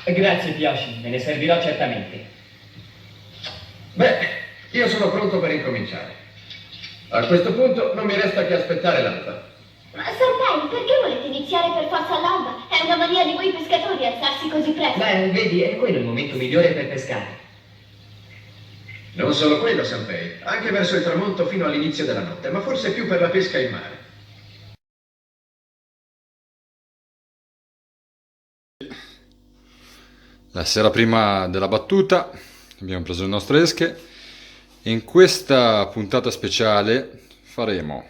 Grazie, Piosci, me ne servirò certamente. Beh, io sono pronto per incominciare. A questo punto non mi resta che aspettare l'alba. Ma Santai, perché volete iniziare per forza all'alba? È una mania di voi pescatori alzarsi così presto. Beh, vedi, è quello il momento migliore per pescare. Non solo quello, Sanpei, anche verso il tramonto fino all'inizio della notte, ma forse più per la pesca in mare. La sera prima della battuta abbiamo preso le nostre esche e in questa puntata speciale faremo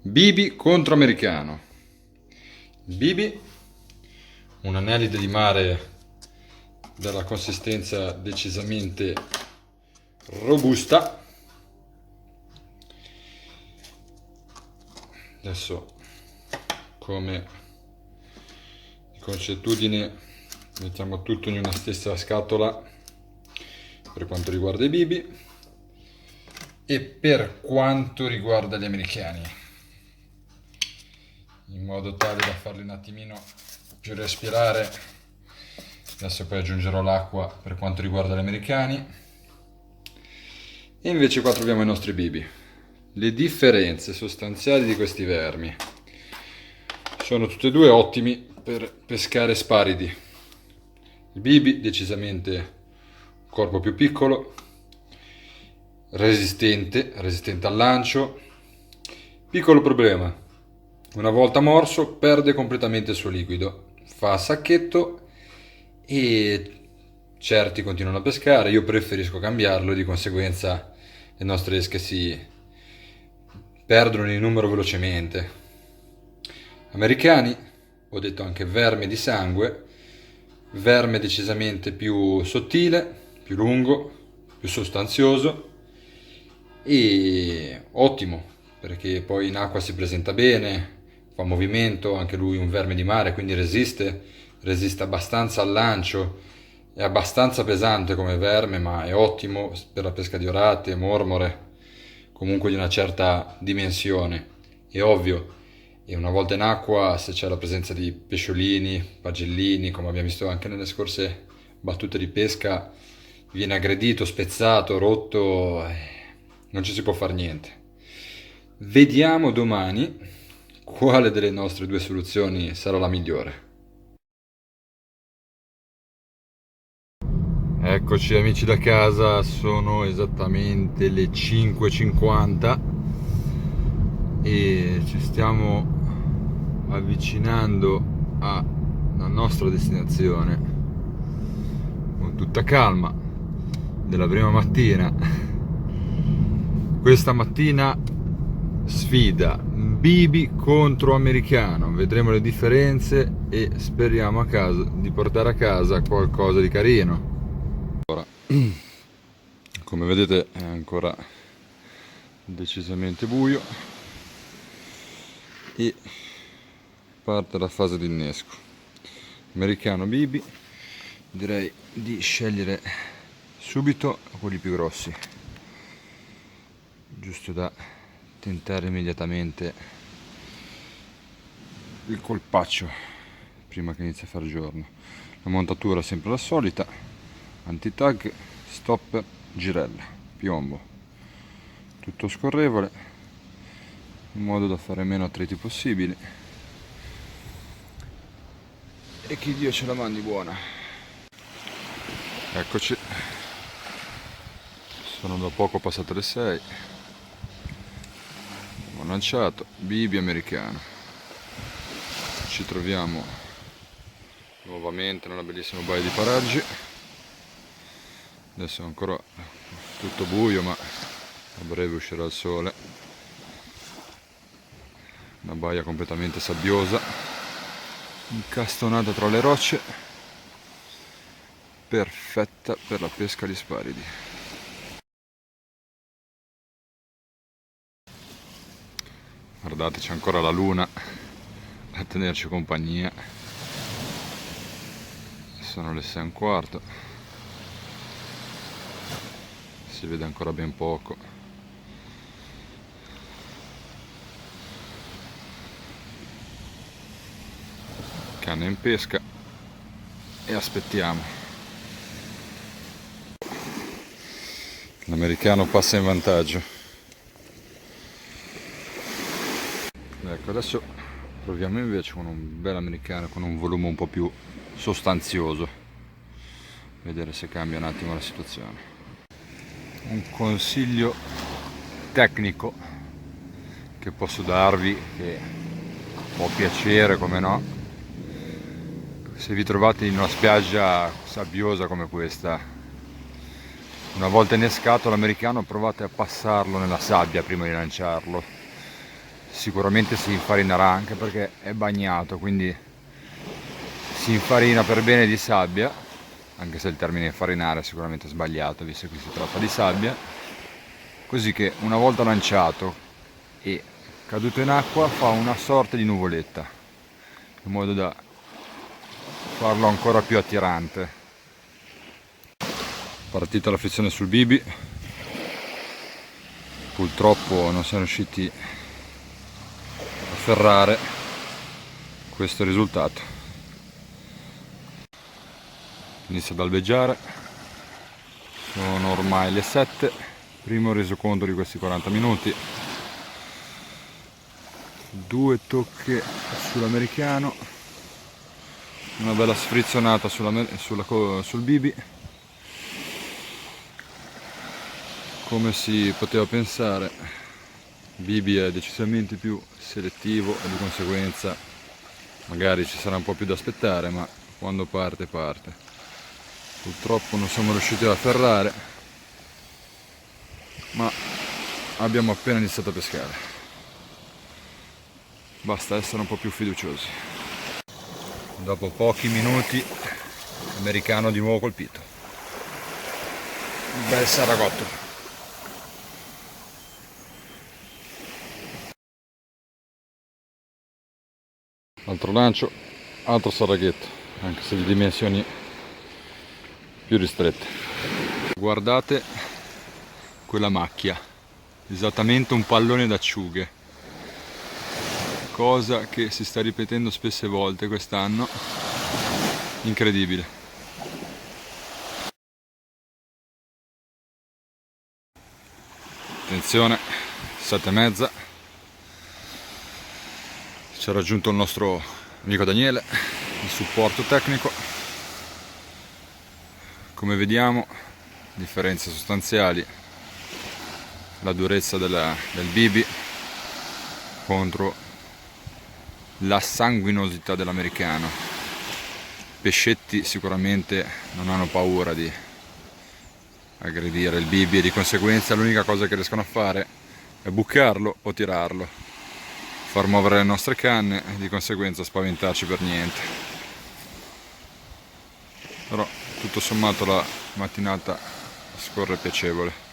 Bibi contro Americano. Bibi, un anelide di mare dalla consistenza decisamente robusta. Adesso, come di consuetudine, mettiamo tutto in una stessa scatola per quanto riguarda i bibi e per quanto riguarda gli americani, in modo tale da farli un attimino più respirare. Adesso poi aggiungerò l'acqua per quanto riguarda gli americani e invece qua troviamo i nostri bibi. Le differenze sostanziali di questi vermi: sono tutti e due ottimi per pescare sparidi. Il bibi decisamente corpo più piccolo, resistente al lancio. Piccolo problema: una volta morso perde completamente il suo liquido, fa sacchetto e certi continuano a pescare. Io preferisco cambiarlo e di conseguenza le nostre esche si perdono in numero velocemente. Americani, ho detto anche verme di sangue, verme decisamente più sottile, più lungo, più sostanzioso e ottimo, perché poi in acqua si presenta bene, fa movimento, anche lui un verme di mare, quindi resiste abbastanza al lancio, è abbastanza pesante come verme, ma è ottimo per la pesca di orate, mormore, comunque di una certa dimensione. È ovvio, e una volta in acqua, se c'è la presenza di pesciolini, pagellini, come abbiamo visto anche nelle scorse battute di pesca, viene aggredito, spezzato, rotto, non ci si può fare niente. Vediamo domani quale delle nostre due soluzioni sarà la migliore. Eccoci amici da casa, sono esattamente le 5:50 e ci stiamo avvicinando alla nostra destinazione con tutta calma della prima mattina. Questa mattina sfida bibi contro americano, vedremo le differenze e speriamo di portare a casa qualcosa di carino. Ora, come vedete è ancora decisamente buio e parte la fase di innesco. Americano bibi, direi di scegliere subito quelli più grossi, giusto da tentare immediatamente il colpaccio prima che inizi a fare giorno. La montatura è sempre la solita: anti-tag, stop, girella, piombo, tutto scorrevole in modo da fare meno attriti possibili e che Dio ce la mandi buona. Eccoci, sono da poco passate le 6, ho lanciato bibi americano. Ci troviamo nuovamente nella bellissima baia di Paraggi. Adesso è ancora tutto buio, ma a breve uscirà il sole. Una baia completamente sabbiosa, incastonata tra le rocce, perfetta per la pesca di sparidi. Guardate, c'è ancora la luna a tenerci compagnia. Sono le 6:15, si vede ancora ben poco. Canna in pesca, e aspettiamo. L'americano passa in vantaggio. Ecco, adesso proviamo invece con un bel americano con un volume un po' più sostanzioso, vedere se cambia un attimo la situazione. Un consiglio tecnico che posso darvi, che può piacere come no, se vi trovate in una spiaggia sabbiosa come questa, una volta innescato l'americano provate a passarlo nella sabbia prima di lanciarlo. Sicuramente si infarinerà, anche perché è bagnato, quindi si infarina per bene di sabbia, anche se il termine infarinare è sicuramente sbagliato, visto che si tratta di sabbia, così che una volta lanciato e caduto in acqua fa una sorta di nuvoletta, in modo da farlo ancora più attirante. Partita la frizione sul bibi, purtroppo non siamo riusciti a ferrare questo risultato. Inizia ad albeggiare, sono ormai le 7, primo resoconto di questi 40 minuti, 2 tocche sull'americano, una bella sfrizzonata sul bibi. Come si poteva pensare, bibi è decisamente più selettivo e di conseguenza magari ci sarà un po' più da aspettare, ma quando parte parte. Purtroppo non siamo riusciti a ferrare, ma abbiamo appena iniziato a pescare. Basta essere un po' più fiduciosi. Dopo pochi minuti, l'americano di nuovo colpito. Un bel saragotto. Altro lancio, altro saraghetto, anche se di dimensioni più ristrette. Guardate quella macchia, esattamente un pallone d'acciughe, cosa che si sta ripetendo spesse volte quest'anno, incredibile. Attenzione, 7,5. Ci ha raggiunto il nostro amico Daniele, il supporto tecnico. Come vediamo, differenze sostanziali, la durezza del bibi contro la sanguinosità dell'americano. Pescetti sicuramente non hanno paura di aggredire il bibi e di conseguenza l'unica cosa che riescono a fare è bucarlo o tirarlo, far muovere le nostre canne e di conseguenza spaventarci per niente. Però tutto sommato la mattinata scorre piacevole.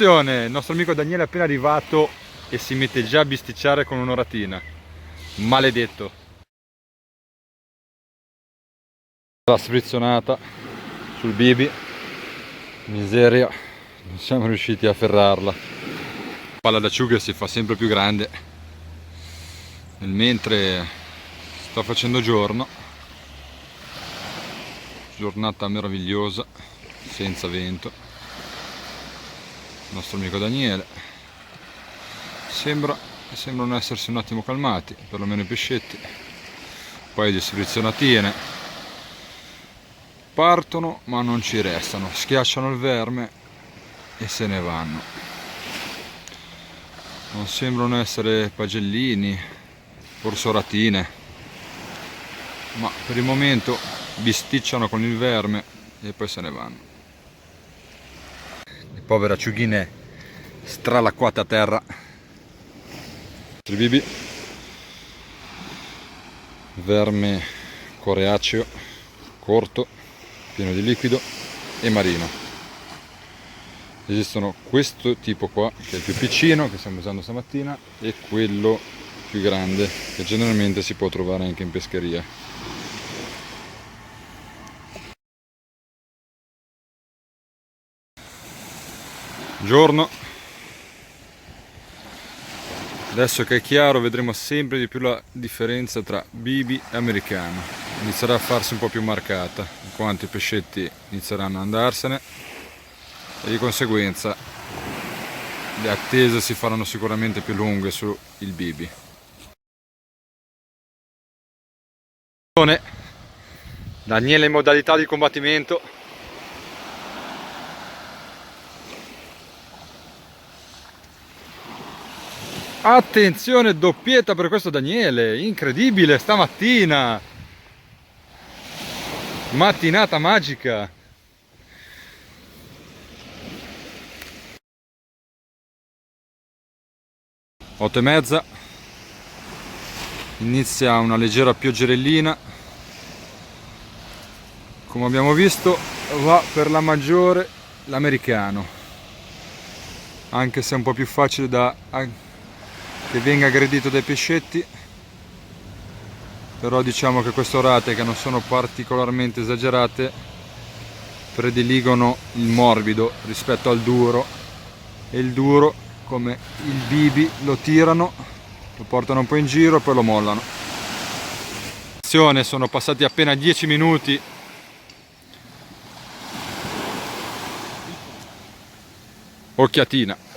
Il nostro amico Daniele è appena arrivato e si mette già a bisticciare con un'oratina. Maledetto. La sfrizzonata sul bibi, miseria, non siamo riusciti a ferrarla. La palla d'acciughe si fa sempre più grande nel mentre sta facendo giorno, giornata meravigliosa, senza vento. Il nostro amico Daniele sembrano essersi un attimo calmati, perlomeno i pescetti. Un paio di sfrizzonatine, partono ma non ci restano, schiacciano il verme e se ne vanno. Non sembrano essere pagellini, forse oratine, ma per il momento bisticciano con il verme e poi se ne vanno. Povere acciughine stralacquate a terra. Il bibi, verme coreaceo, corto, pieno di liquido e marino. Esistono questo tipo qua, che è il più piccino, che stiamo usando stamattina, e quello più grande, che generalmente si può trovare anche in pescheria. Giorno. Adesso che è chiaro vedremo sempre di più la differenza tra bibi e americano. Inizierà a farsi un po' più marcata, in quanto i pescetti inizieranno ad andarsene e di conseguenza le attese si faranno sicuramente più lunghe sul bibi. Daniele in modalità di combattimento. Attenzione, doppietta per questo Daniele, incredibile stamattina, mattinata magica. Otto e mezza, inizia una leggera pioggerellina, come abbiamo visto va per la maggiore l'americano, anche se è un po' più facile che venga aggredito dai pescetti, però diciamo che queste orate, che non sono particolarmente esagerate, prediligono il morbido rispetto al duro, e il duro, come il bibi, lo tirano, lo portano un po' in giro e poi lo mollano. Attenzione, sono passati appena 10 minuti. Occhiatina.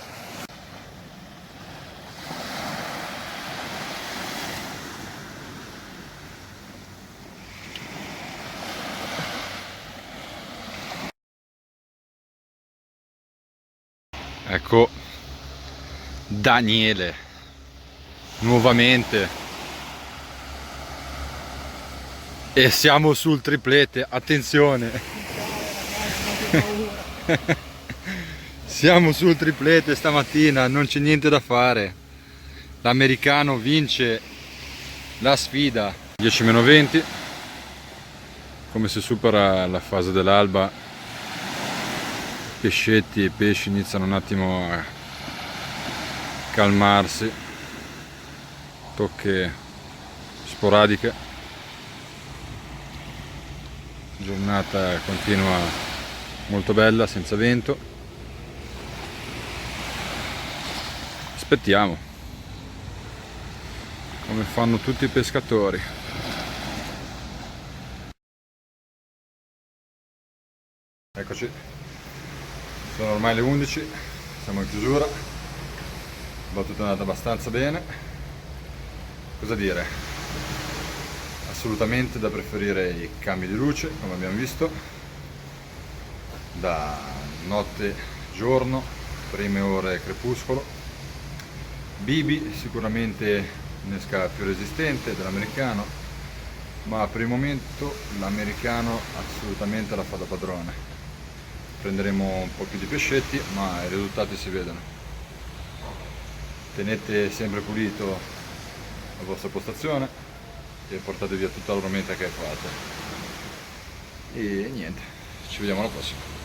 Ecco Daniele nuovamente, e siamo sul triplete, attenzione. Siamo sul triplete stamattina, non c'è niente da fare, l'americano vince la sfida. 10-20, come si supera la fase dell'alba, pescetti e pesci iniziano un attimo a calmarsi, tocche sporadiche, giornata continua molto bella, senza vento. Aspettiamo, come fanno tutti i pescatori. Eccoci, sono ormai le 11, siamo in chiusura, la battuta è andata abbastanza bene. Cosa dire? Assolutamente da preferire i cambi di luce, come abbiamo visto, da notte giorno, prime ore crepuscolo. Bibi sicuramente un'esca più resistente dell'americano, ma per il momento l'americano assolutamente la fa da padrone. Prenderemo un po' più di pescetti, ma i risultati si vedono. Tenete sempre pulito la vostra postazione e portate via tutta la rometta che fate. E niente, ci vediamo alla prossima.